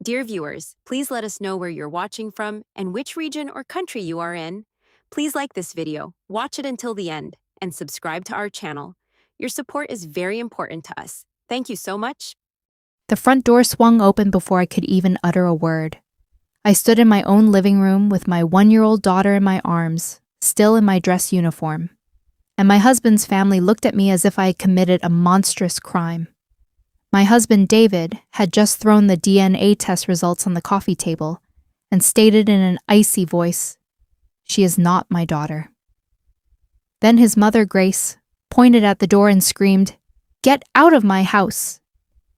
Dear viewers, please let us know where you're watching from and which region or country you are in. Please like this video, watch it until the end, and subscribe to our channel. Your support is very important to us. Thank you so much. The front door swung open before I could even utter a word. I stood in my own living room with my 1-year-old daughter in my arms, still in my dress uniform. And my husband's family looked at me as if I had committed a monstrous crime. My husband, David, had just thrown the DNA test results on the coffee table and stated in an icy voice, "She is not my daughter." Then his mother, Grace, pointed at the door and screamed, "Get out of my house!"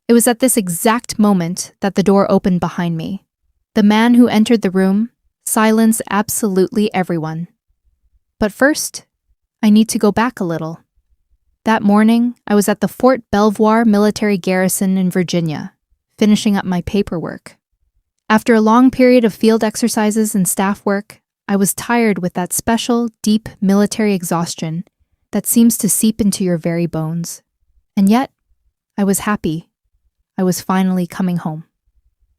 It was at this exact moment that the door opened behind me. The man who entered the room silenced absolutely everyone. But first, I need to go back a little. That morning, I was at the Fort Belvoir military garrison in Virginia, finishing up my paperwork. After a long period of field exercises and staff work, I was tired with that special, deep military exhaustion that seems to seep into your very bones. And yet, I was happy. I was finally coming home.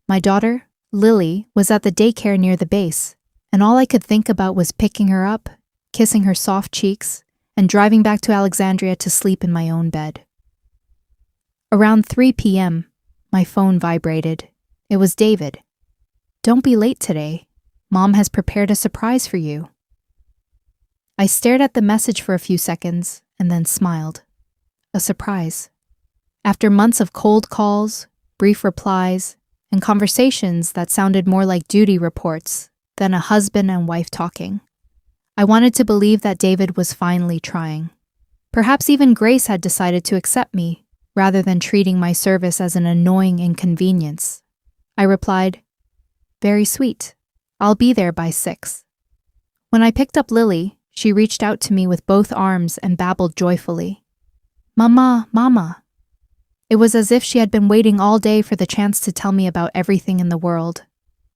My daughter, Lily, was at the daycare near the base, and all I could think about was picking her up, kissing her soft cheeks, and driving back to Alexandria to sleep in my own bed. Around 3 p.m., my phone vibrated. It was David. "Don't be late today. Mom has prepared a surprise for you." I stared at the message for a few seconds and then smiled. A surprise. After months of cold calls, brief replies, and conversations that sounded more like duty reports than a husband and wife talking, I wanted to believe that David was finally trying. Perhaps even Grace had decided to accept me, rather than treating my service as an annoying inconvenience. I replied, "Very sweet. I'll be there by 6. When I picked up Lily, she reached out to me with both arms and babbled joyfully, "Mama, Mama." It was as if she had been waiting all day for the chance to tell me about everything in the world.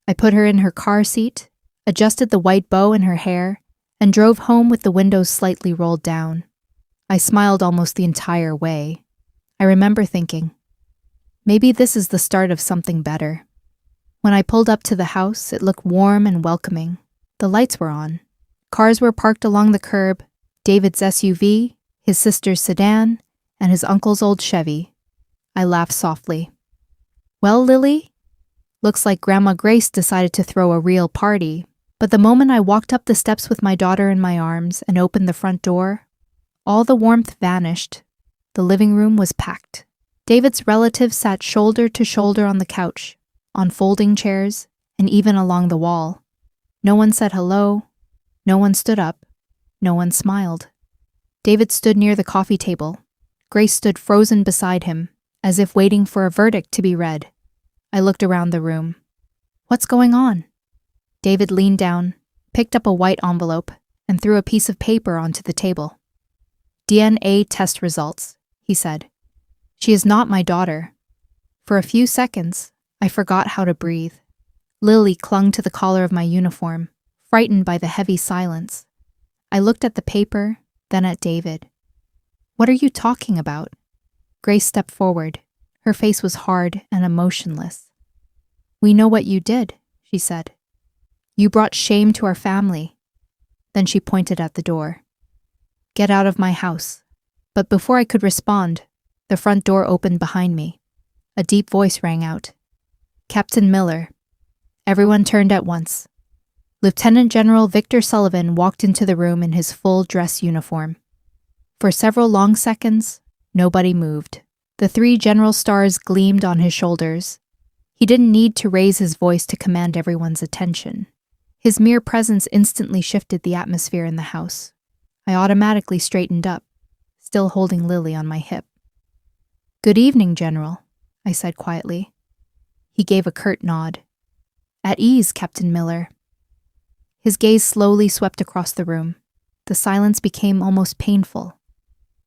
I put her in her car seat, adjusted the white bow in her hair, and drove home with the windows slightly rolled down. I smiled almost the entire way. I remember thinking, maybe this is the start of something better. When I pulled up to the house, it looked warm and welcoming. The lights were on. Cars were parked along the curb, David's SUV, his sister's sedan, and his uncle's old Chevy. I laughed softly. "Well, Lily? Looks like Grandma Grace decided to throw a real party." But the moment I walked up the steps with my daughter in my arms and opened the front door, all the warmth vanished. The living room was packed. David's relatives sat shoulder to shoulder on the couch, on folding chairs, and even along the wall. No one said hello. No one stood up. No one smiled. David stood near the coffee table. Grace stood frozen beside him, as if waiting for a verdict to be read. I looked around the room. "What's going on?" David leaned down, picked up a white envelope, and threw a piece of paper onto the table. "DNA test results," he said. "She is not my daughter." For a few seconds, I forgot how to breathe. Lily clung to the collar of my uniform, frightened by the heavy silence. I looked at the paper, then at David. "What are you talking about?" Grace stepped forward. Her face was hard and emotionless. "We know what you did," she said. "You brought shame to our family." Then she pointed at the door. "Get out of my house." But before I could respond, the front door opened behind me. A deep voice rang out. "Captain Miller." Everyone turned at once. Lieutenant General Victor Sullivan walked into the room in his full dress uniform. For several long seconds, nobody moved. The 3 general stars gleamed on his shoulders. He didn't need to raise his voice to command everyone's attention. His mere presence instantly shifted the atmosphere in the house. I automatically straightened up, still holding Lily on my hip. "Good evening, General," I said quietly. He gave a curt nod. "At ease, Captain Miller." His gaze slowly swept across the room. The silence became almost painful.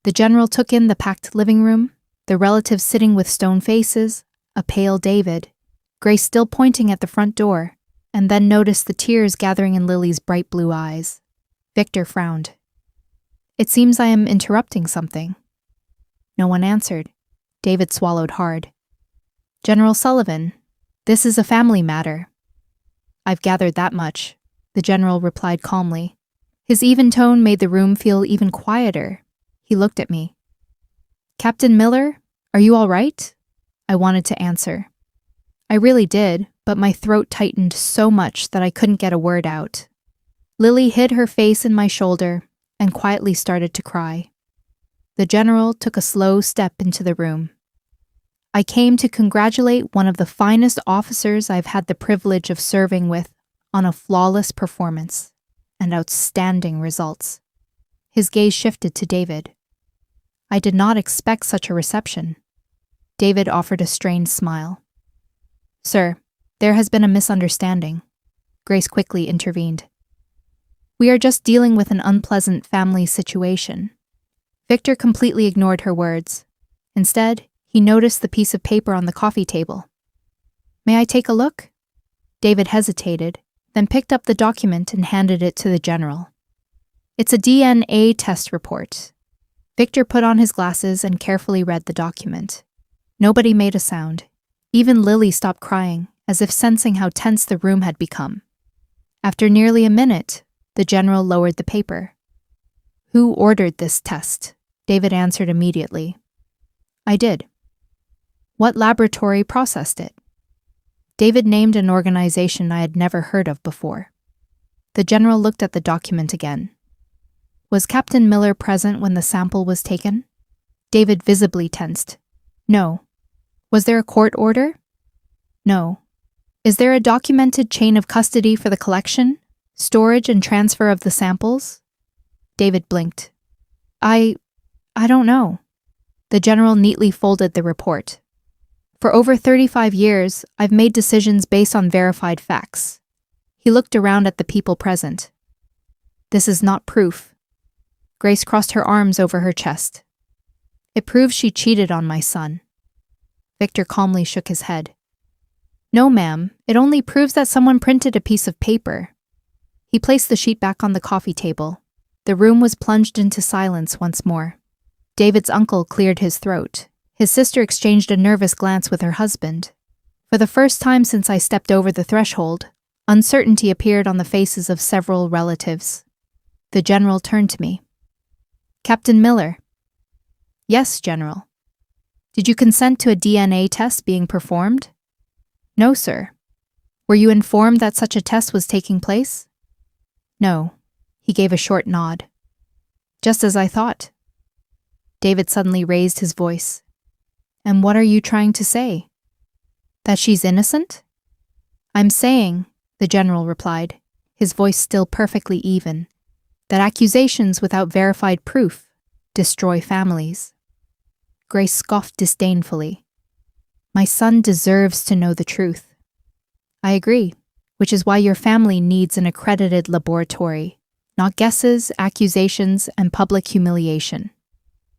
The general took in the packed living room, the relatives sitting with stone faces, a pale David, Grace still pointing at the front door, and then noticed the tears gathering in Lily's bright blue eyes. Victor frowned. "It seems I am interrupting something." No one answered. David swallowed hard. "General Sullivan, This is a family matter. I've gathered that much, the general replied calmly. His even tone made the room feel even quieter. He looked at me. Captain Miller, are you all right? I wanted to answer. I really did, but my throat tightened so much that I couldn't get a word out. Lily hid her face in my shoulder and quietly started to cry. The general took a slow step into the room. I came to congratulate one of the finest officers I've had the privilege of serving with on a flawless performance and outstanding results. His gaze shifted to David. I did not expect such a reception. David offered a strained smile. Sir, there has been a misunderstanding. Grace quickly intervened. We are just dealing with an unpleasant family situation. Victor completely ignored her words. Instead, he noticed the piece of paper on the coffee table. May I take a look? David hesitated, then picked up the document and handed it to the general. It's a DNA test report. Victor put on his glasses and carefully read the document. Nobody made a sound. Even Lily stopped crying, as if sensing how tense the room had become. After nearly a minute, the general lowered the paper. Who ordered this test? David answered immediately. I did. What laboratory processed it? David named an organization I had never heard of before. The general looked at the document again. Was Captain Miller present when the sample was taken? David visibly tensed. No. Was there a court order? No. Is there a documented chain of custody for the collection, storage, and transfer of the samples? David blinked. I don't know. The general neatly folded the report. For over 35 years, I've made decisions based on verified facts. He looked around at the people present. This is not proof. Grace crossed her arms over her chest. It proves she cheated on my son. Victor calmly shook his head. No, ma'am, it only proves that someone printed a piece of paper. He placed the sheet back on the coffee table. The room was plunged into silence once more. David's uncle cleared his throat. His sister exchanged a nervous glance with her husband. For the first time since I stepped over the threshold, uncertainty appeared on the faces of several relatives. The general turned to me. Captain Miller. Yes, General. Did you consent to a DNA test being performed? No, sir. Were you informed that such a test was taking place? No. He gave a short nod. Just as I thought. David suddenly raised his voice. And what are you trying to say? That she's innocent? I'm saying, the general replied, his voice still perfectly even, that accusations without verified proof destroy families. Grace scoffed disdainfully. My son deserves to know the truth. I agree, which is why your family needs an accredited laboratory, not guesses, accusations, and public humiliation.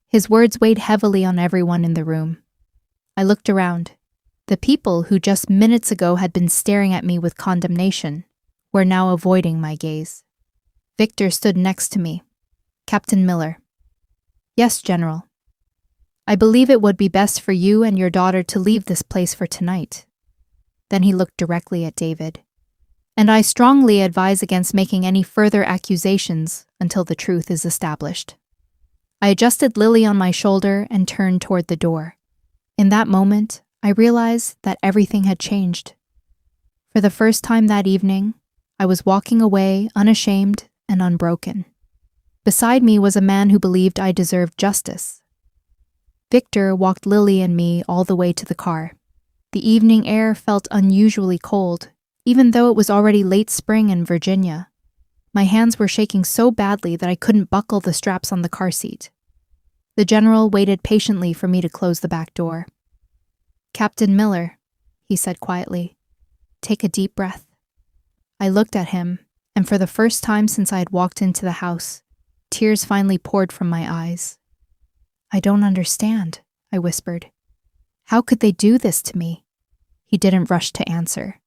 His words weighed heavily on everyone in the room. I looked around. The people who just minutes ago had been staring at me with condemnation were now avoiding my gaze. Victor stood next to me. Captain Miller. Yes, General. I believe it would be best for you and your daughter to leave this place for tonight. Then he looked directly at David. And I strongly advise against making any further accusations until the truth is established. I adjusted Lily on my shoulder and turned toward the door. In that moment, I realized that everything had changed. For the first time that evening, I was walking away unashamed and unbroken. Beside me was a man who believed I deserved justice. Victor walked Lily and me all the way to the car. The evening air felt unusually cold, even though it was already late spring in Virginia. My hands were shaking so badly that I couldn't buckle the straps on the car seat. The general waited patiently for me to close the back door. Captain Miller, he said quietly, take a deep breath. I looked at him, and for the first time since I had walked into the house, tears finally poured from my eyes. I don't understand, I whispered. How could they do this to me? He didn't rush to answer.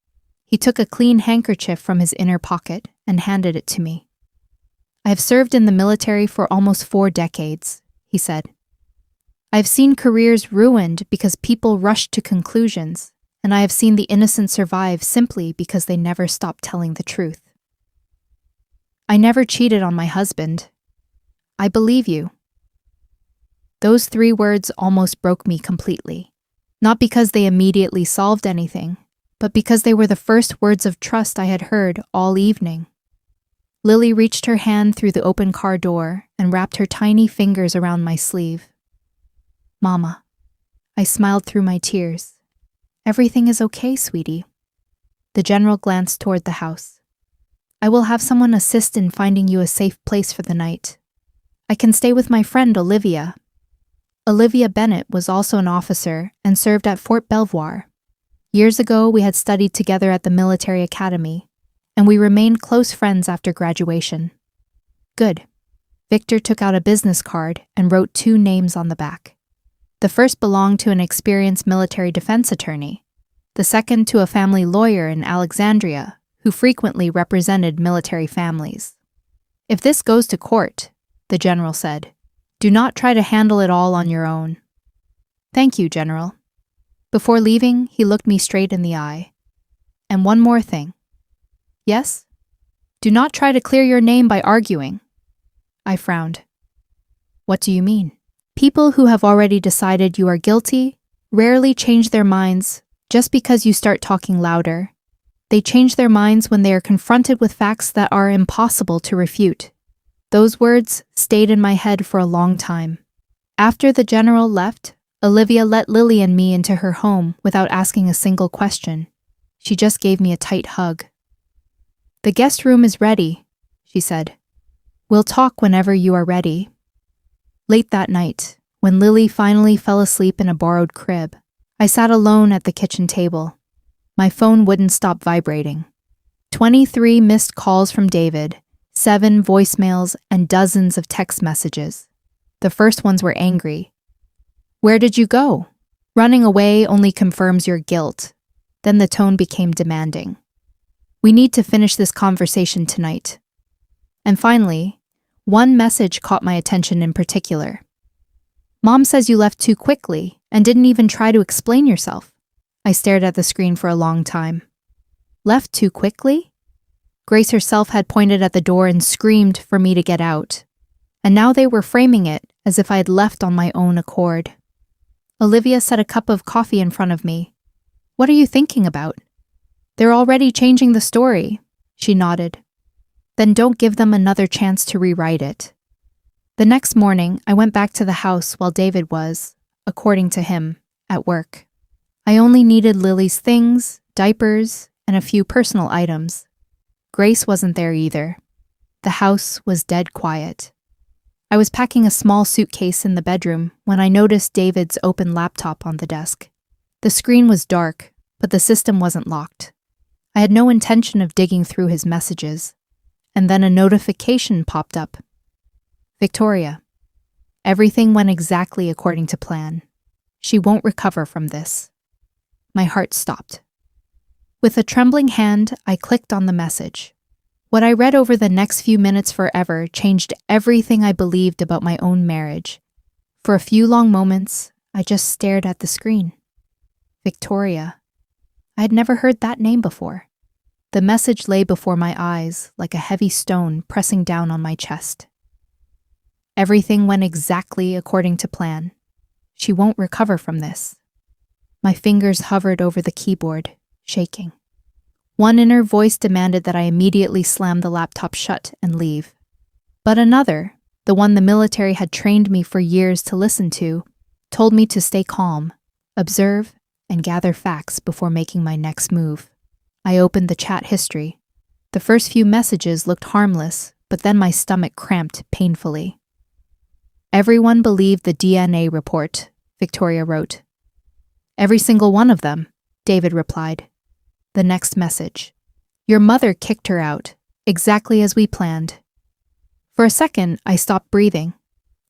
He took a clean handkerchief from his inner pocket and handed it to me. I have served in the military for almost 4 decades, he said. I've seen careers ruined because people rushed to conclusions and I have seen the innocent survive simply because they never stopped telling the truth. I never cheated on my husband. I believe you. Those 3 words almost broke me completely, not because they immediately solved anything, but because they were the first words of trust I had heard all evening. Lily reached her hand through the open car door and wrapped her tiny fingers around my sleeve. Mama. I smiled through my tears. Everything is okay, sweetie. The general glanced toward the house. I will have someone assist in finding you a safe place for the night. I can stay with my friend Olivia. Olivia Bennett was also an officer and served at Fort Belvoir. Years ago, we had studied together at the military academy, and we remained close friends after graduation. Good. Victor took out a business card and wrote 2 names on the back. The first belonged to an experienced military defense attorney, the second to a family lawyer in Alexandria who frequently represented military families. If this goes to court, the general said, do not try to handle it all on your own. Thank you, General. Before leaving, he looked me straight in the eye. And one more thing. Yes? Do not try to clear your name by arguing. I frowned. What do you mean? People who have already decided you are guilty rarely change their minds just because you start talking louder. They change their minds when they are confronted with facts that are impossible to refute. Those words stayed in my head for a long time. After the general left, Olivia let Lily and me into her home without asking a single question. She just gave me a tight hug. The guest room is ready, she said. We'll talk whenever you are ready. Late that night, when Lily finally fell asleep in a borrowed crib, I sat alone at the kitchen table. My phone wouldn't stop vibrating. 23 missed calls from David, 7 voicemails, and dozens of text messages. The first ones were angry. Where did you go? Running away only confirms your guilt. Then the tone became demanding. We need to finish this conversation tonight. And finally, one message caught my attention in particular. Mom says you left too quickly and didn't even try to explain yourself. I stared at the screen for a long time. Left too quickly? Grace herself had pointed at the door and screamed for me to get out. And now they were framing it as if I had left on my own accord. Olivia set a cup of coffee in front of me. What are you thinking about? They're already changing the story, she nodded. Then don't give them another chance to rewrite it. The next morning, I went back to the house while David was, according to him, at work. I only needed Lily's things, diapers, and a few personal items. Grace wasn't there either. The house was dead quiet. I was packing a small suitcase in the bedroom when I noticed David's open laptop on the desk. The screen was dark, but the system wasn't locked. I had no intention of digging through his messages. And then a notification popped up. Victoria. Everything went exactly according to plan. She won't recover from this. My heart stopped. With a trembling hand, I clicked on the message. What I read over the next few minutes forever changed everything I believed about my own marriage. For a few long moments, I just stared at the screen. Victoria. I had never heard that name before. The message lay before my eyes like a heavy stone pressing down on my chest. Everything went exactly according to plan. She won't recover from this. My fingers hovered over the keyboard, shaking. One inner voice demanded that I immediately slam the laptop shut and leave. But another, the one the military had trained me for years to listen to, told me to stay calm, observe, and gather facts before making my next move. I opened the chat history. The first few messages looked harmless, but then my stomach cramped painfully. Everyone believed the DNA report, Victoria wrote. Every single one of them, David replied. The next message. Your mother kicked her out, exactly as we planned. For a second, I stopped breathing.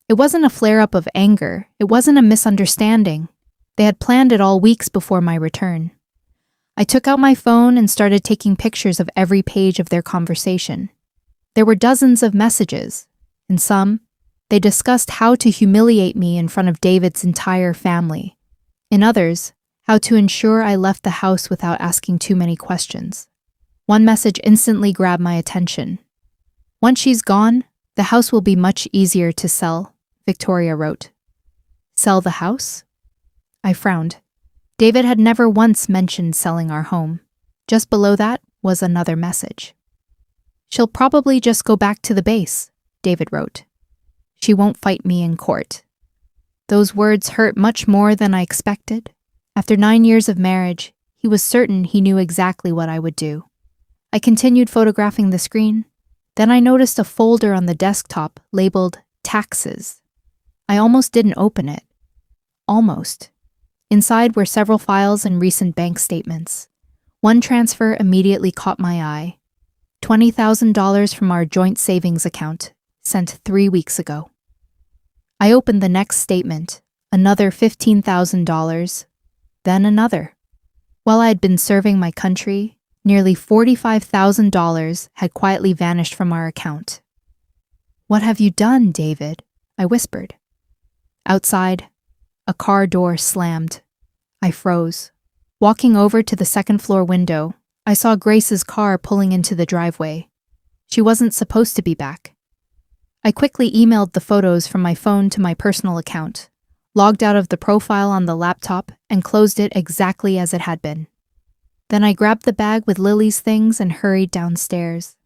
It wasn't a flare-up of anger. It wasn't a misunderstanding. They had planned it all weeks before my return. I took out my phone and started taking pictures of every page of their conversation. There were dozens of messages. In some, they discussed how to humiliate me in front of David's entire family. In others, how to ensure I left the house without asking too many questions. One message instantly grabbed my attention. Once she's gone, the house will be much easier to sell, Victoria wrote. Sell the house? I frowned. David had never once mentioned selling our home. Just below that was another message. She'll probably just go back to the base, David wrote. She won't fight me in court. Those words hurt much more than I expected. After 9 years of marriage, he was certain he knew exactly what I would do. I continued photographing the screen. Then I noticed a folder on the desktop labeled Taxes. I almost didn't open it. Almost. Inside were several files and recent bank statements. One transfer immediately caught my eye. $20,000 from our joint savings account, sent 3 weeks ago. I opened the next statement, another $15,000, then another. While I had been serving my country, nearly $45,000 had quietly vanished from our account. What have you done, David? I whispered. Outside, a car door slammed. I froze. Walking over to the second-floor window, I saw Grace's car pulling into the driveway. She wasn't supposed to be back. I quickly emailed the photos from my phone to my personal account, logged out of the profile on the laptop, and closed it exactly as it had been. Then I grabbed the bag with Lily's things and hurried downstairs.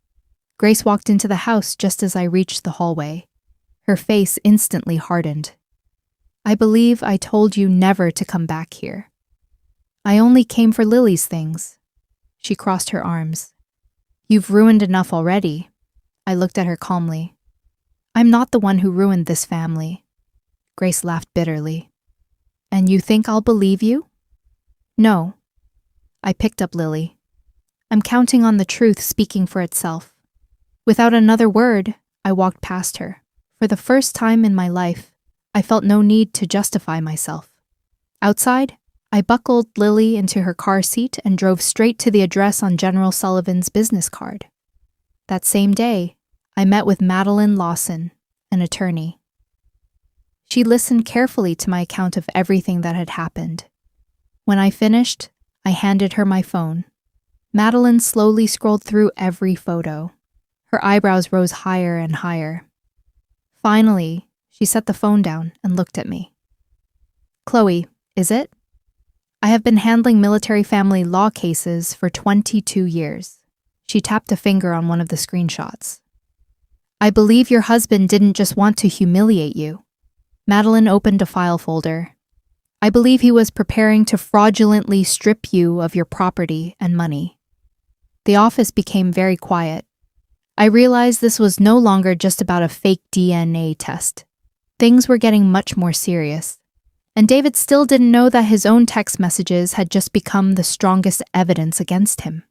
Grace walked into the house just as I reached the hallway. Her face instantly hardened. I believe I told you never to come back here. I only came for Lily's things. She crossed her arms. You've ruined enough already. I looked at her calmly. I'm not the one who ruined this family. Grace laughed bitterly. And you think I'll believe you? No. I picked up Lily. I'm counting on the truth speaking for itself. Without another word, I walked past her. For the first time in my life, I felt no need to justify myself. Outside, I buckled Lily into her car seat and drove straight to the address on General Sullivan's business card. That same day, I met with Madeline Lawson, an attorney. She listened carefully to my account of everything that had happened. When I finished, I handed her my phone. Madeline slowly scrolled through every photo. Her eyebrows rose higher and higher. Finally, she set the phone down and looked at me. Chloe, is it? I have been handling military family law cases for 22 years. She tapped a finger on one of the screenshots. I believe your husband didn't just want to humiliate you. Madeline opened a file folder. I believe he was preparing to fraudulently strip you of your property and money. The office became very quiet. I realized this was no longer just about a fake DNA test. Things were getting much more serious. And David still didn't know that his own text messages had just become the strongest evidence against him.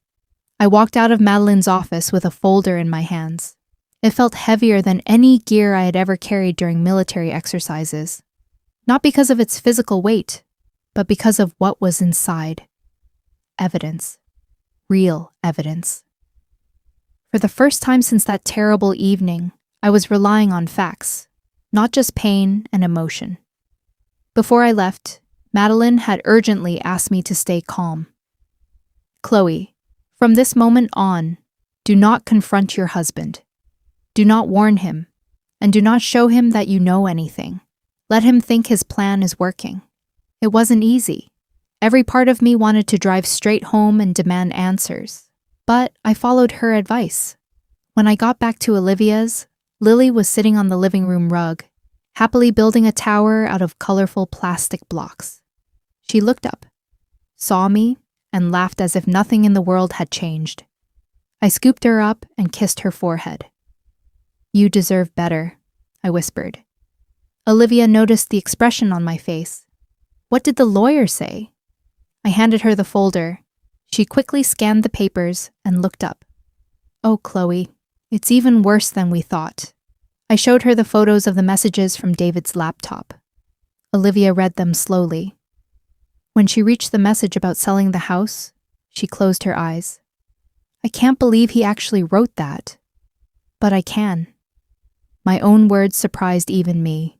I walked out of Madeline's office with a folder in my hands. It felt heavier than any gear I had ever carried during military exercises. Not because of its physical weight, but because of what was inside. Evidence. Real evidence. For the first time since that terrible evening, I was relying on facts, not just pain and emotion. Before I left, Madeline had urgently asked me to stay calm. Chloe, from this moment on, do not confront your husband. Do not warn him, and do not show him that you know anything. Let him think his plan is working. It wasn't easy. Every part of me wanted to drive straight home and demand answers, but I followed her advice. When I got back to Olivia's, Lily was sitting on the living room rug, happily building a tower out of colorful plastic blocks. She looked up, saw me, and laughed as if nothing in the world had changed. I scooped her up and kissed her forehead. You deserve better, I whispered. Olivia noticed the expression on my face. What did the lawyer say? I handed her the folder. She quickly scanned the papers and looked up. Oh, Chloe, it's even worse than we thought. I showed her the photos of the messages from David's laptop. Olivia read them slowly. When she reached the message about selling the house, she closed her eyes. I can't believe he actually wrote that. But I can. My own words surprised even me.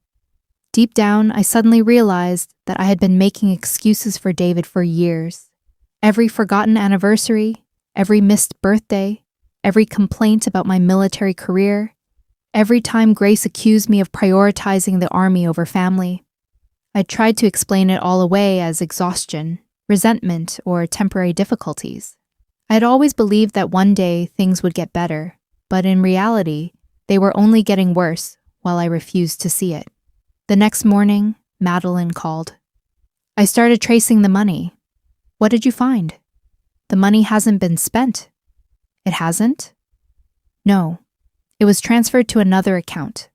Deep down, I suddenly realized that I had been making excuses for David for years. Every forgotten anniversary, every missed birthday, every complaint about my military career, every time Grace accused me of prioritizing the army over family. I tried to explain it all away as exhaustion, resentment, or temporary difficulties. I had always believed that one day things would get better, but in reality, they were only getting worse while I refused to see it. The next morning, Madeline called. I started tracing the money. What did you find? The money hasn't been spent. It hasn't? No. It was transferred to another account.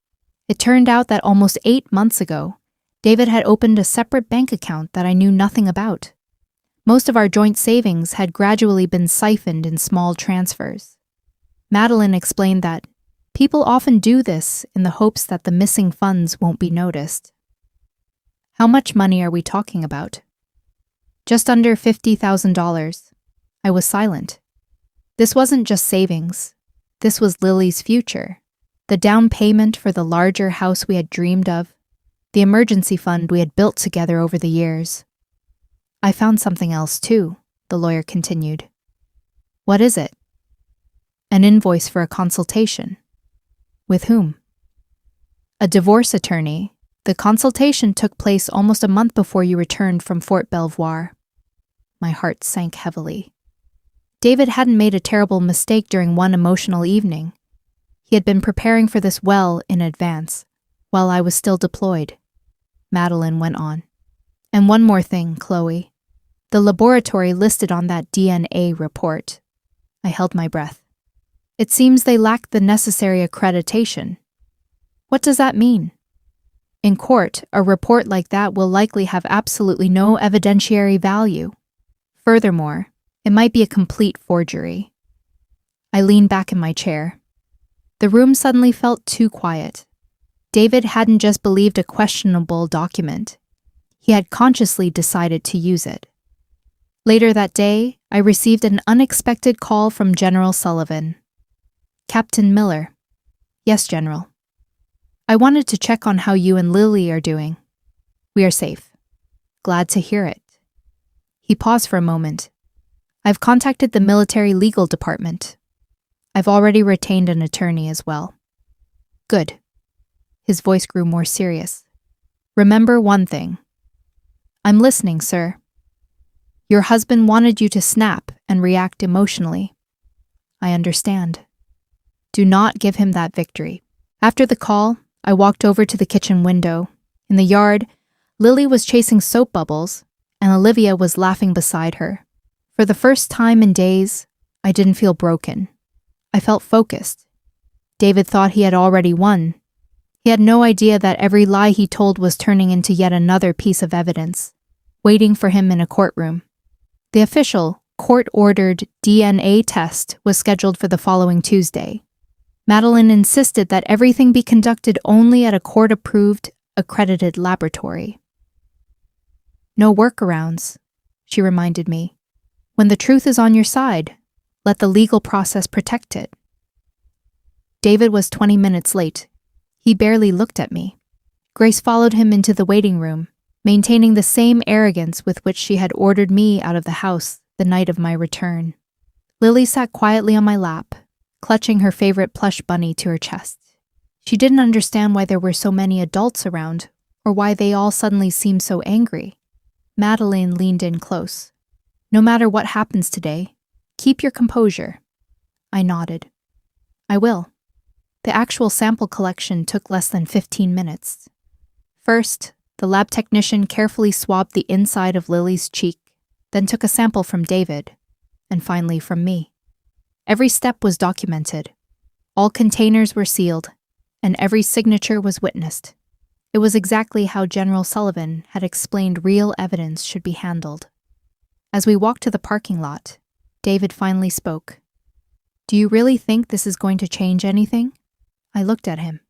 It turned out that almost 8 months ago, David had opened a separate bank account that I knew nothing about. Most of our joint savings had gradually been siphoned in small transfers. Madeline explained that people often do this in the hopes that the missing funds won't be noticed. How much money are we talking about? Just under $50,000. I was silent. This wasn't just savings. This was Lily's future. The down payment for the larger house we had dreamed of. The emergency fund we had built together over the years. I found something else too, the lawyer continued. What is it? An invoice for a consultation. With whom? A divorce attorney. The consultation took place almost a month before you returned from Fort Belvoir. My heart sank heavily. David hadn't made a terrible mistake during one emotional evening. He had been preparing for this well in advance, while I was still deployed. Madeline went on. And one more thing, Chloe. The laboratory listed on that DNA report. I held my breath. It seems they lacked the necessary accreditation. What does that mean? In court, a report like that will likely have absolutely no evidentiary value. Furthermore, it might be a complete forgery. I leaned back in my chair. The room suddenly felt too quiet. David hadn't just believed a questionable document. He had consciously decided to use it. Later that day, I received an unexpected call from General Sullivan. Captain Miller. Yes, General. I wanted to check on how you and Lily are doing. We are safe. Glad to hear it. He paused for a moment. I've contacted the military legal department. I've already retained an attorney as well. Good. His voice grew more serious. Remember one thing. I'm listening, sir. Your husband wanted you to snap and react emotionally. I understand. Do not give him that victory. After the call, I walked over to the kitchen window. In the yard, Lily was chasing soap bubbles, and Olivia was laughing beside her. For the first time in days, I didn't feel broken. I felt focused. David thought he had already won. He had no idea that every lie he told was turning into yet another piece of evidence, waiting for him in a courtroom. The official, court-ordered DNA test was scheduled for the following Tuesday. Madeline insisted that everything be conducted only at a court-approved, accredited laboratory. No workarounds, she reminded me. When the truth is on your side, let the legal process protect it. David was 20 minutes late. He barely looked at me. Grace followed him into the waiting room, maintaining the same arrogance with which she had ordered me out of the house the night of my return. Lily sat quietly on my lap, clutching her favorite plush bunny to her chest. She didn't understand why there were so many adults around, or why they all suddenly seemed so angry. Madeline leaned in close. No matter what happens today, keep your composure. I nodded. I will. The actual sample collection took less than 15 minutes. First, the lab technician carefully swabbed the inside of Lily's cheek, then took a sample from David, and finally from me. Every step was documented. All containers were sealed, and every signature was witnessed. It was exactly how General Sullivan had explained real evidence should be handled. As we walked to the parking lot, David finally spoke. Do you really think this is going to change anything? I looked at him.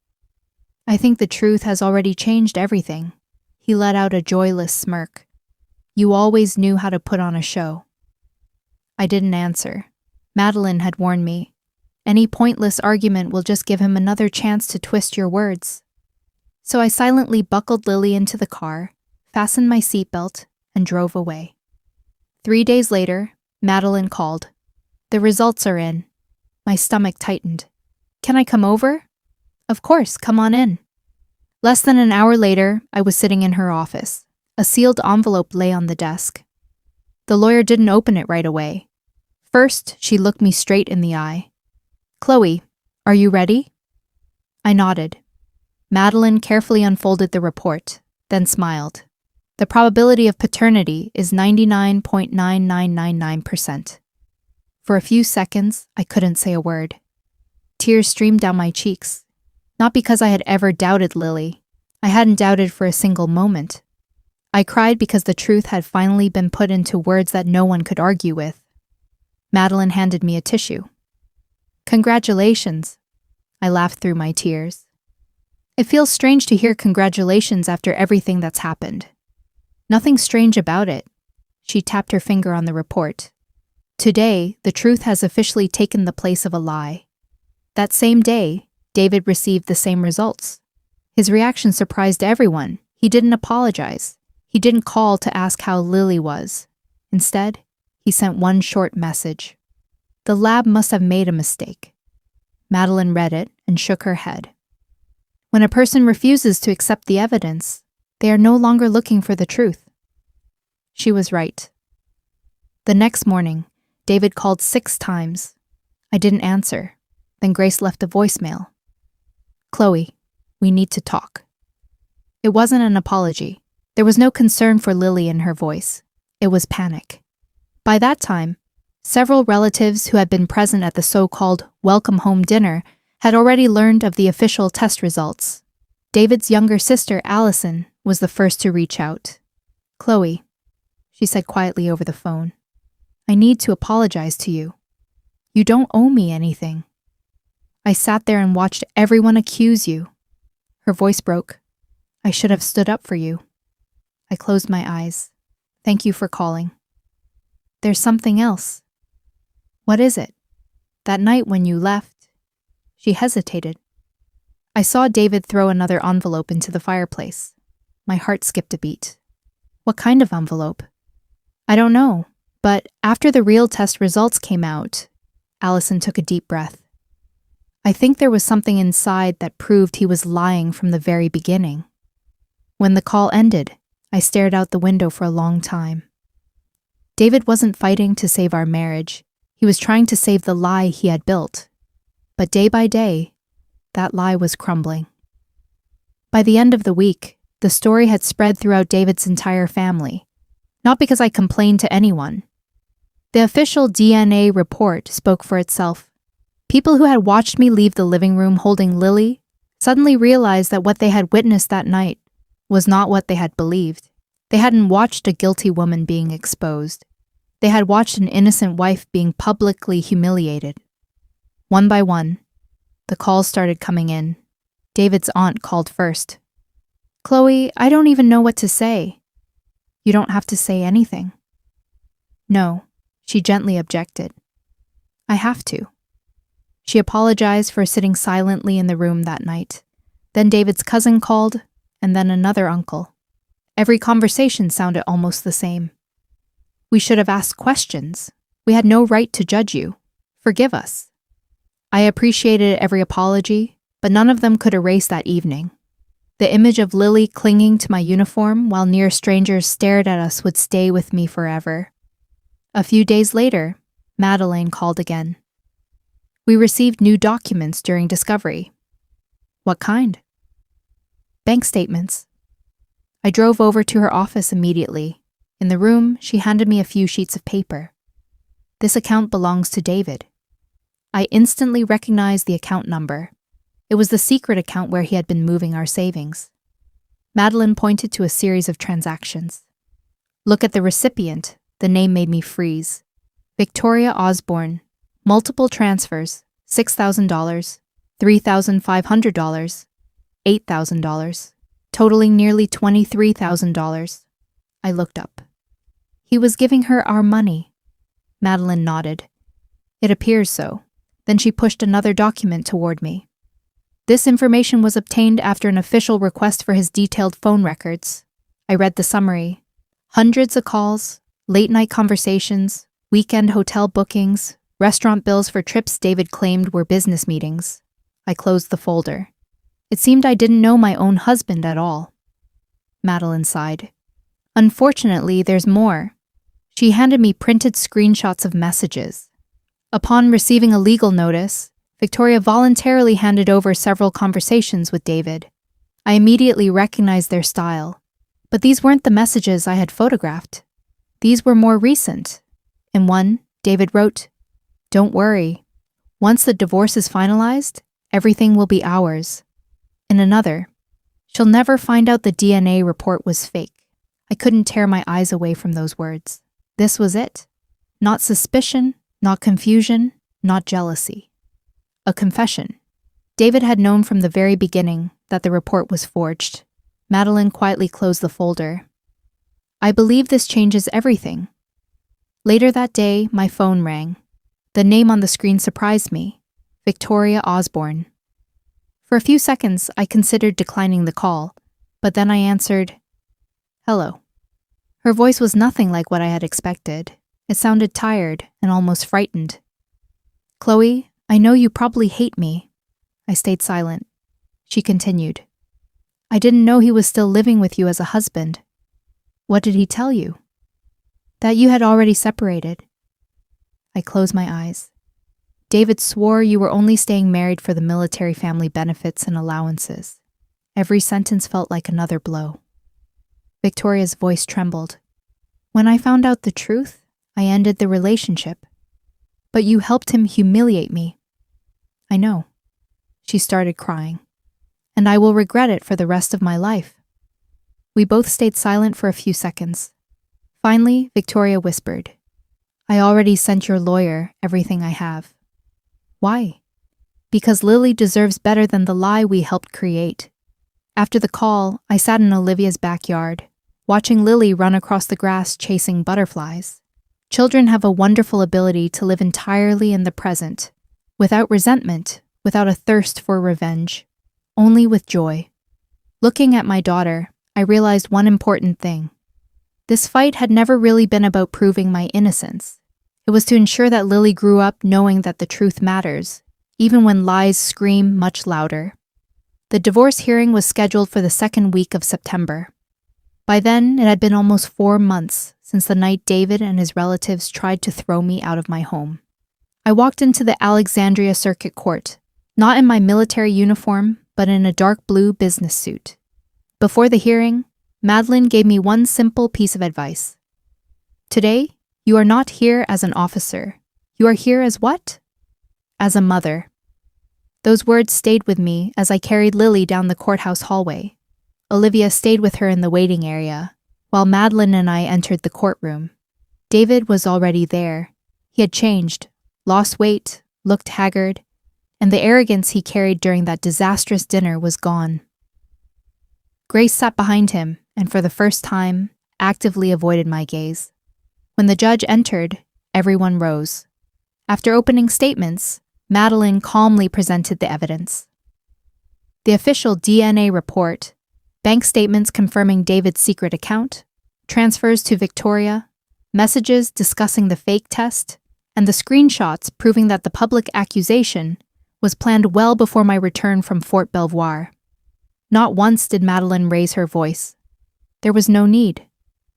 I think the truth has already changed everything. He let out a joyless smirk. You always knew how to put on a show. I didn't answer. Madeline had warned me. Any pointless argument will just give him another chance to twist your words. So I silently buckled Lily into the car, fastened my seatbelt, and drove away. 3 days later, Madeline called. "The results are in." My stomach tightened. "Can I come over?" "Of course, come on in." Less than an hour later, I was sitting in her office. A sealed envelope lay on the desk. The lawyer didn't open it right away. First, she looked me straight in the eye. "Chloe, are you ready?" I nodded. Madeline carefully unfolded the report, then smiled. "The probability of paternity is 99.9999%. For a few seconds, I couldn't say a word. Tears streamed down my cheeks. Not because I had ever doubted Lily. I hadn't doubted for a single moment. I cried because the truth had finally been put into words that no one could argue with. Madeline handed me a tissue. "Congratulations." I laughed through my tears. It feels strange to hear congratulations after everything that's happened. Nothing strange about it. She tapped her finger on the report. Today, the truth has officially taken the place of a lie. That same day, David received the same results. His reaction surprised everyone. He didn't apologize. He didn't call to ask how Lily was. Instead, he sent one short message. The lab must have made a mistake. Madeline read it and shook her head. When a person refuses to accept the evidence, they are no longer looking for the truth. She was right. The next morning, David called 6 times. I didn't answer. Then Grace left a voicemail. "Chloe, we need to talk." It wasn't an apology. There was no concern for Lily in her voice. It was panic. By that time, several relatives who had been present at the so-called welcome home dinner had already learned of the official test results. David's younger sister, Allison, was the first to reach out. "Chloe," she said quietly over the phone, "I need to apologize to you. You don't owe me anything. I sat there and watched everyone accuse you." Her voice broke. "I should have stood up for you." I closed my eyes. "Thank you for calling." "There's something else." "What is it?" "That night when you left." She hesitated. I saw David throw another envelope into the fireplace. My heart skipped a beat. "What kind of envelope?" "I don't know, but after the real test results came out," Allison took a deep breath, "I think there was something inside that proved he was lying from the very beginning." When the call ended, I stared out the window for a long time. David wasn't fighting to save our marriage. He was trying to save the lie he had built. But day by day, that lie was crumbling. By the end of the week, the story had spread throughout David's entire family. Not because I complained to anyone. The official DNA report spoke for itself. People who had watched me leave the living room holding Lily suddenly realized that what they had witnessed that night was not what they had believed. They hadn't watched a guilty woman being exposed. They had watched an innocent wife being publicly humiliated. One by one, the calls started coming in. David's aunt called first. "Chloe, I don't even know what to say." "You don't have to say anything." "No," she gently objected. "I have to." She apologized for sitting silently in the room that night. Then David's cousin called, and then another uncle. Every conversation sounded almost the same. "We should have asked questions. We had no right to judge you. Forgive us." I appreciated every apology, but none of them could erase that evening. The image of Lily clinging to my uniform while near strangers stared at us would stay with me forever. A few days later, Madeline called again. We received new documents during discovery. "What kind?" "Bank statements." I drove over to her office immediately. In the room, she handed me a few sheets of paper. "This account belongs to David." I instantly recognized the account number. It was the secret account where he had been moving our savings. Madeline pointed to a series of transactions. "Look at the recipient." The name made me freeze. Victoria Osborne. Multiple transfers. $6,000, $3,500, $8,000, totaling nearly $23,000. I looked up. "He was giving her our money." Madeline nodded. "It appears so." Then she pushed another document toward me. This information was obtained after an official request for his detailed phone records. I read the summary. Hundreds of calls, late-night conversations, weekend hotel bookings, restaurant bills for trips David claimed were business meetings. I closed the folder. It seemed I didn't know my own husband at all. Madeline sighed. Unfortunately, there's more. She handed me printed screenshots of messages. Upon receiving a legal notice, Victoria voluntarily handed over several conversations with David. I immediately recognized their style. But these weren't the messages I had photographed. These were more recent. In one, David wrote, "Don't worry. Once the divorce is finalized, everything will be ours." In another, "She'll never find out the DNA report was fake." I couldn't tear my eyes away from those words. This was it. Not suspicion, not confusion, not jealousy. A confession. David had known from the very beginning that the report was forged. Madeline quietly closed the folder. I believe this changes everything. Later that day, my phone rang. The name on the screen surprised me. Victoria Osborne. For a few seconds, I considered declining the call, but then I answered, "Hello." Her voice was nothing like what I had expected. It sounded tired and almost frightened. "Chloe, I know you probably hate me." I stayed silent. She continued, "I didn't know he was still living with you as a husband." "What did he tell you?" "That you had already separated." I closed my eyes. "David swore you were only staying married for the military family benefits and allowances." Every sentence felt like another blow. Victoria's voice trembled. "When I found out the truth, I ended the relationship. But you helped him humiliate me." "I know." She started crying. "And I will regret it for the rest of my life." We both stayed silent for a few seconds. Finally, Victoria whispered, "I already sent your lawyer everything I have." "Why?" "Because Lily deserves better than the lie we helped create." After the call, I sat in Olivia's backyard, watching Lily run across the grass chasing butterflies. Children have a wonderful ability to live entirely in the present, without resentment, without a thirst for revenge, only with joy. Looking at my daughter, I realized one important thing. This fight had never really been about proving my innocence. It was to ensure that Lily grew up knowing that the truth matters, even when lies scream much louder. The divorce hearing was scheduled for the second week of September. By then, it had been almost 4 months since the night David and his relatives tried to throw me out of my home. I walked into the Alexandria Circuit Court, not in my military uniform, but in a dark blue business suit. Before the hearing, Madeline gave me one simple piece of advice. "Today, you are not here as an officer. You are here as what? As a mother." Those words stayed with me as I carried Lily down the courthouse hallway. Olivia stayed with her in the waiting area, while Madeline and I entered the courtroom. David was already there. He had changed, lost weight, looked haggard, and the arrogance he carried during that disastrous dinner was gone. Grace sat behind him, and for the first time, actively avoided my gaze. When the judge entered, everyone rose. After opening statements, Madeline calmly presented the evidence. The official DNA report, bank statements confirming David's secret account, transfers to Victoria, messages discussing the fake test, and the screenshots proving that the public accusation was planned well before my return from Fort Belvoir. Not once did Madeline raise her voice. There was no need.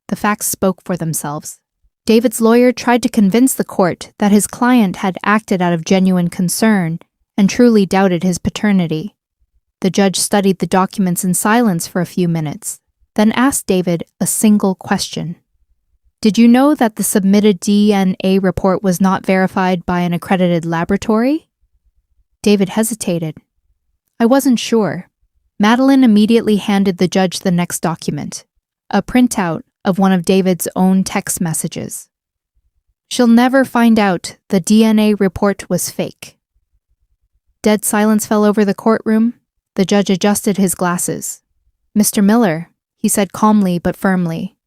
The facts spoke for themselves. David's lawyer tried to convince the court that his client had acted out of genuine concern and truly doubted his paternity. The judge studied the documents in silence for a few minutes, then asked David a single question. "Did you know that the submitted DNA report was not verified by an accredited laboratory?" David hesitated. "I wasn't sure." Madeline immediately handed the judge the next document, a printout of one of David's own text messages. "She'll never find out the DNA report was fake." Dead silence fell over the courtroom. The judge adjusted his glasses. "Mr. Miller," he said calmly but firmly,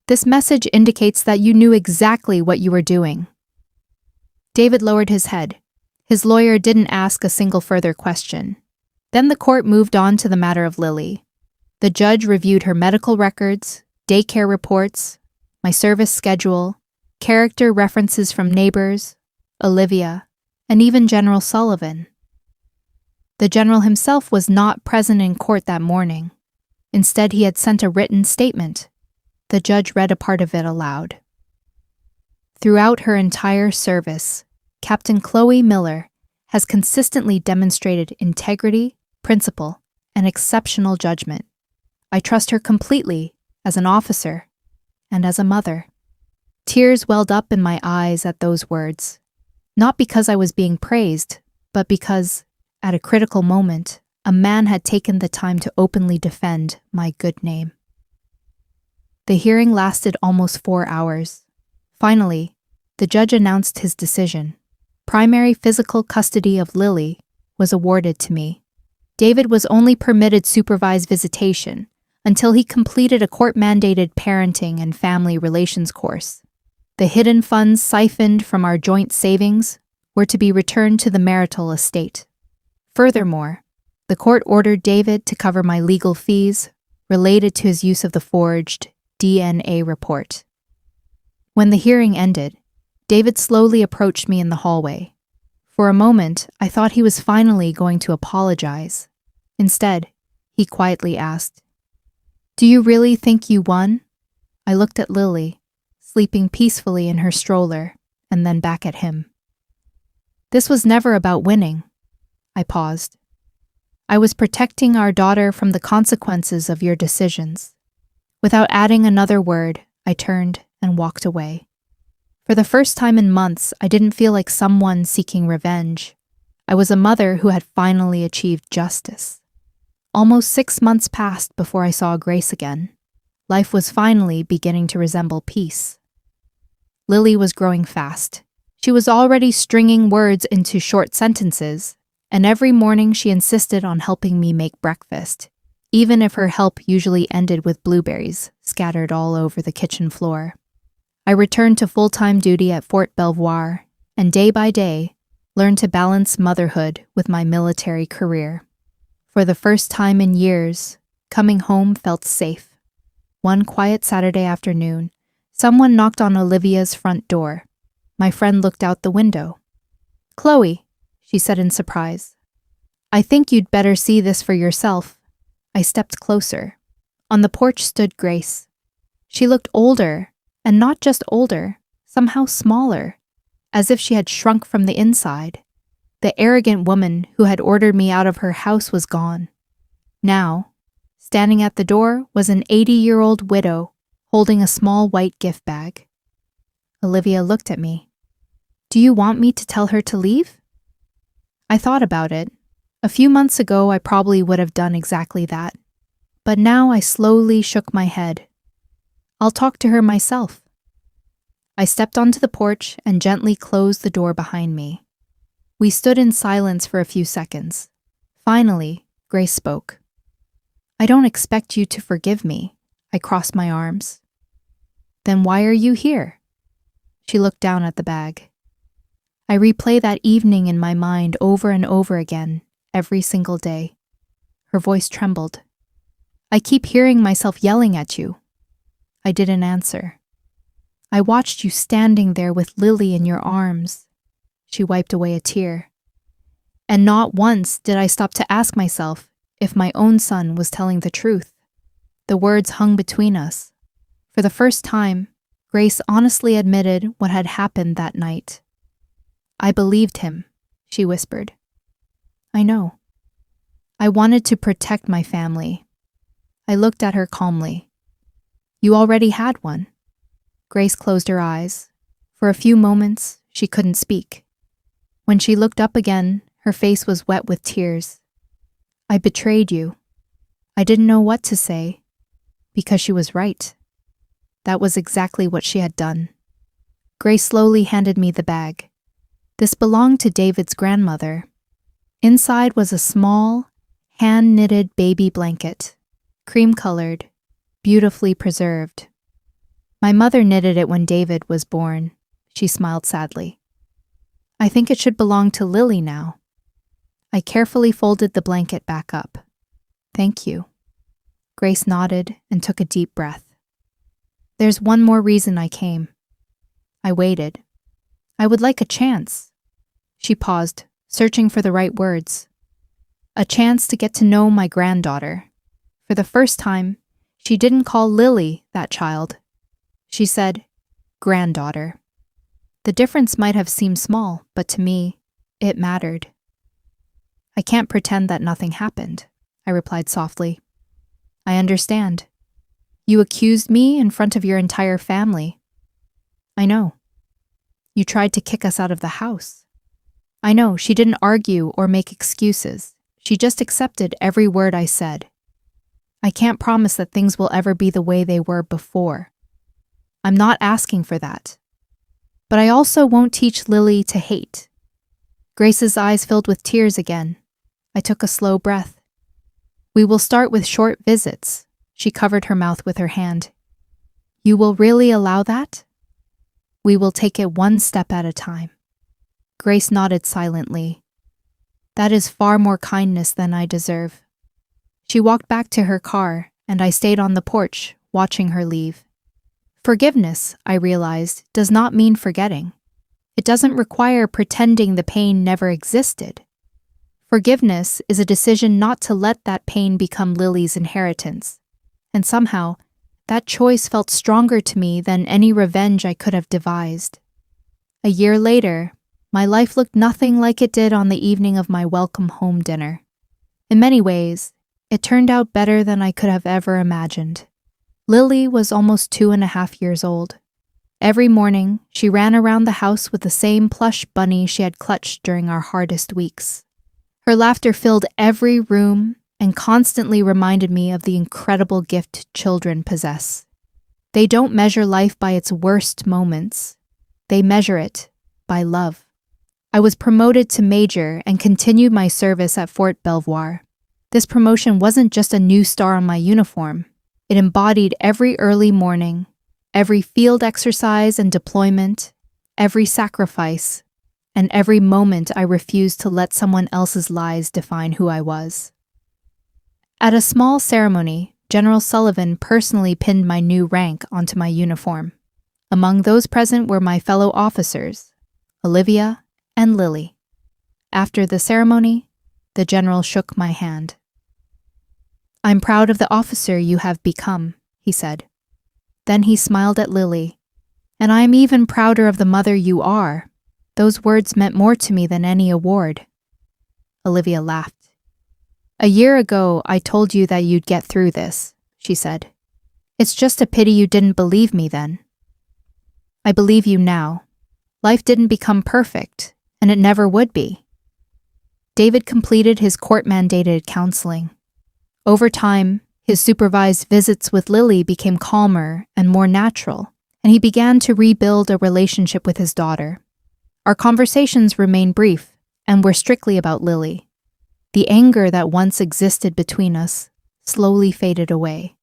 "this message indicates that you knew exactly what you were doing." David lowered his head. His lawyer didn't ask a single further question. Then the court moved on to the matter of Lily. The judge reviewed her medical records, daycare reports, my service schedule, character references from neighbors, Olivia, and even General Sullivan. The general himself was not present in court that morning. Instead, he had sent a written statement. The judge read a part of it aloud. Throughout her entire service, Captain Chloe Miller has consistently demonstrated integrity, principle, and exceptional judgment. I trust her completely as an officer and as a mother. Tears welled up in my eyes at those words, not because I was being praised, but because, at a critical moment, a man had taken the time to openly defend my good name. The hearing lasted almost 4 hours. Finally, the judge announced his decision. Primary physical custody of Lily was awarded to me. David was only permitted supervised visitation until he completed a court-mandated parenting and family relations course. The hidden funds siphoned from our joint savings were to be returned to the marital estate. Furthermore, the court ordered David to cover my legal fees related to his use of the forged DNA report. When the hearing ended, David slowly approached me in the hallway. For a moment, I thought he was finally going to apologize. Instead, he quietly asked, "Do you really think you won?" I looked at Lily, sleeping peacefully in her stroller, and then back at him. "This was never about winning." I paused. "I was protecting our daughter from the consequences of your decisions." Without adding another word, I turned and walked away. For the first time in months, I didn't feel like someone seeking revenge. I was a mother who had finally achieved justice. Almost 6 months passed before I saw Grace again. Life was finally beginning to resemble peace. Lily was growing fast. She was already stringing words into short sentences, and every morning she insisted on helping me make breakfast, even if her help usually ended with blueberries scattered all over the kitchen floor. I returned to full-time duty at Fort Belvoir, and day by day, learned to balance motherhood with my military career. For the first time in years, coming home felt safe. One quiet Saturday afternoon, someone knocked on Olivia's front door. My friend looked out the window. "Chloe," she said in surprise. "I think you'd better see this for yourself." I stepped closer. On the porch stood Grace. She looked older, and not just older, somehow smaller, as if she had shrunk from the inside. The arrogant woman who had ordered me out of her house was gone. Now, standing at the door was an 80-year-old widow holding a small white gift bag. Olivia looked at me. "Do you want me to tell her to leave?" I thought about it. A few months ago, I probably would have done exactly that. But now I slowly shook my head. I'll talk to her myself. I stepped onto the porch and gently closed the door behind me. We stood in silence for a few seconds. Finally, Grace spoke. "I don't expect you to forgive me." I crossed my arms. "Then why are you here?" She looked down at the bag. I replay that evening in my mind over and over again, every single day. Her voice trembled. "I keep hearing myself yelling at you." I didn't answer. "I watched you standing there with Lily in your arms." She wiped away a tear. "And not once did I stop to ask myself if my own son was telling the truth." The words hung between us. For the first time, Grace honestly admitted what had happened that night. "I believed him," she whispered. "I know. I wanted to protect my family." I looked at her calmly. "You already had one." Grace closed her eyes. For a few moments, she couldn't speak. When she looked up again, her face was wet with tears. "I betrayed you." I didn't know what to say, because she was right. That was exactly what she had done. Grace slowly handed me the bag. This belonged to David's grandmother. Inside was a small, hand-knitted baby blanket, cream-colored, beautifully preserved. "My mother knitted it when David was born," she smiled sadly. "I think it should belong to Lily now." I carefully folded the blanket back up. Thank you. Grace nodded and took a deep breath. There's one more reason I came. I waited. I would like a chance. She paused, searching for the right words. A chance to get to know my granddaughter. For the first time, she didn't call Lily that child. She said, granddaughter. The difference might have seemed small, but to me, it mattered. I can't pretend that nothing happened, I replied softly. I understand. You accused me in front of your entire family. I know. You tried to kick us out of the house. I know, she didn't argue or make excuses. She just accepted every word I said. I can't promise that things will ever be the way they were before. I'm not asking for that. But I also won't teach Lily to hate. Grace's eyes filled with tears again. I took a slow breath. We will start with short visits. She covered her mouth with her hand. You will really allow that? We will take it one step at a time. Grace nodded silently. That is far more kindness than I deserve. She walked back to her car, and I stayed on the porch, watching her leave. Forgiveness, I realized, does not mean forgetting. It doesn't require pretending the pain never existed. Forgiveness is a decision not to let that pain become Lily's inheritance. And somehow, that choice felt stronger to me than any revenge I could have devised. A year later, my life looked nothing like it did on the evening of my welcome home dinner. In many ways, it turned out better than I could have ever imagined. Lily was almost 2.5 years old. Every morning, she ran around the house with the same plush bunny she had clutched during our hardest weeks. Her laughter filled every room and constantly reminded me of the incredible gift children possess. They don't measure life by its worst moments. They measure it by love. I was promoted to major and continued my service at Fort Belvoir. This promotion wasn't just a new star on my uniform. It embodied every early morning, every field exercise and deployment, every sacrifice, and every moment I refused to let someone else's lies define who I was. At a small ceremony, General Sullivan personally pinned my new rank onto my uniform. Among those present were my fellow officers, Olivia and Lily. After the ceremony, the general shook my hand. I'm proud of the officer you have become, he said. Then he smiled at Lily. And I am even prouder of the mother you are. Those words meant more to me than any award. Olivia laughed. A year ago, I told you that you'd get through this, she said. It's just a pity you didn't believe me then. I believe you now. Life didn't become perfect, and it never would be. David completed his court-mandated counseling. Over time, his supervised visits with Lily became calmer and more natural, and he began to rebuild a relationship with his daughter. Our conversations remained brief and were strictly about Lily. The anger that once existed between us slowly faded away,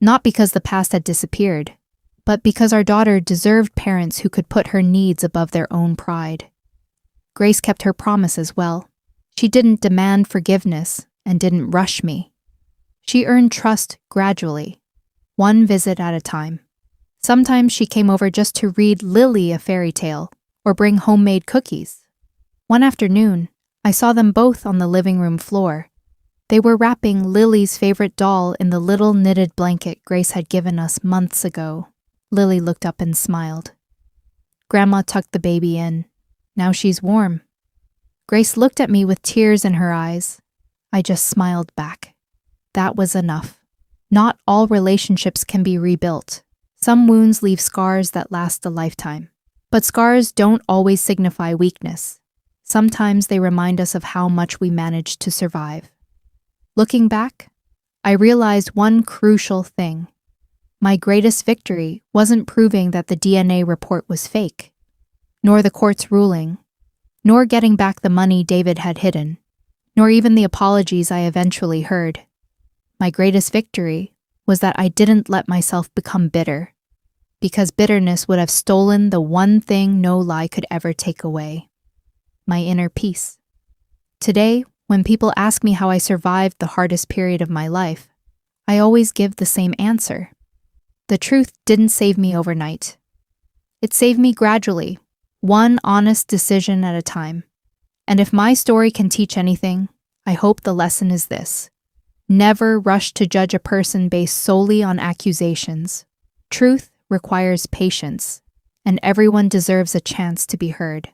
not because the past had disappeared, but because our daughter deserved parents who could put her needs above their own pride. Grace kept her promise as well. She didn't demand forgiveness and didn't rush me. She earned trust gradually, one visit at a time. Sometimes she came over just to read Lily a fairy tale or bring homemade cookies. One afternoon, I saw them both on the living room floor. They were wrapping Lily's favorite doll in the little knitted blanket Grace had given us months ago. Lily looked up and smiled. Grandma tucked the baby in. Now she's warm. Grace looked at me with tears in her eyes. I just smiled back. That was enough. Not all relationships can be rebuilt. Some wounds leave scars that last a lifetime. But scars don't always signify weakness. Sometimes they remind us of how much we managed to survive. Looking back, I realized one crucial thing. My greatest victory wasn't proving that the DNA report was fake, nor the court's ruling, nor getting back the money David had hidden, nor even the apologies I eventually heard. My greatest victory was that I didn't let myself become bitter, because bitterness would have stolen the one thing no lie could ever take away: my inner peace. Today, When people ask me how I survived the hardest period of my life, I always give the same answer. The truth didn't save me overnight. It saved me gradually, one honest decision at a time. And if my story can teach anything, I hope the lesson is this. Never rush to judge a person based solely on accusations. Truth requires patience, and everyone deserves a chance to be heard.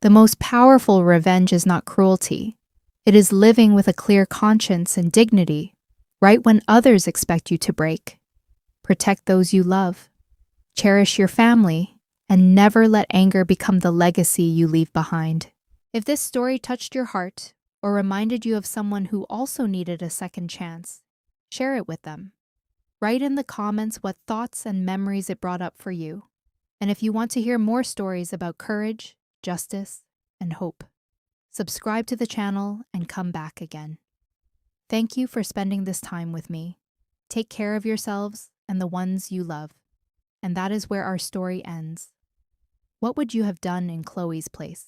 The most powerful revenge is not cruelty. It is living with a clear conscience and dignity, right when others expect you to break. Protect those you love. Cherish your family, and never let anger become the legacy you leave behind. If this story touched your heart or reminded you of someone who also needed a second chance, share it with them. Write in the comments what thoughts and memories it brought up for you. And if you want to hear more stories about courage, justice, and hope, subscribe to the channel and come back again. Thank you for spending this time with me. Take care of yourselves and the ones you love. And that is where our story ends. What would you have done in Chloe's place?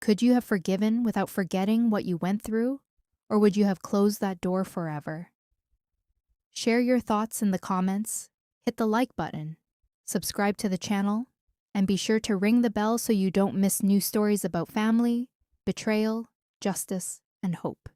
Could you have forgiven without forgetting what you went through, or would you have closed that door forever? Share your thoughts in the comments, hit the like button, subscribe to the channel, and be sure to ring the bell so you don't miss new stories about family, betrayal, justice, and hope.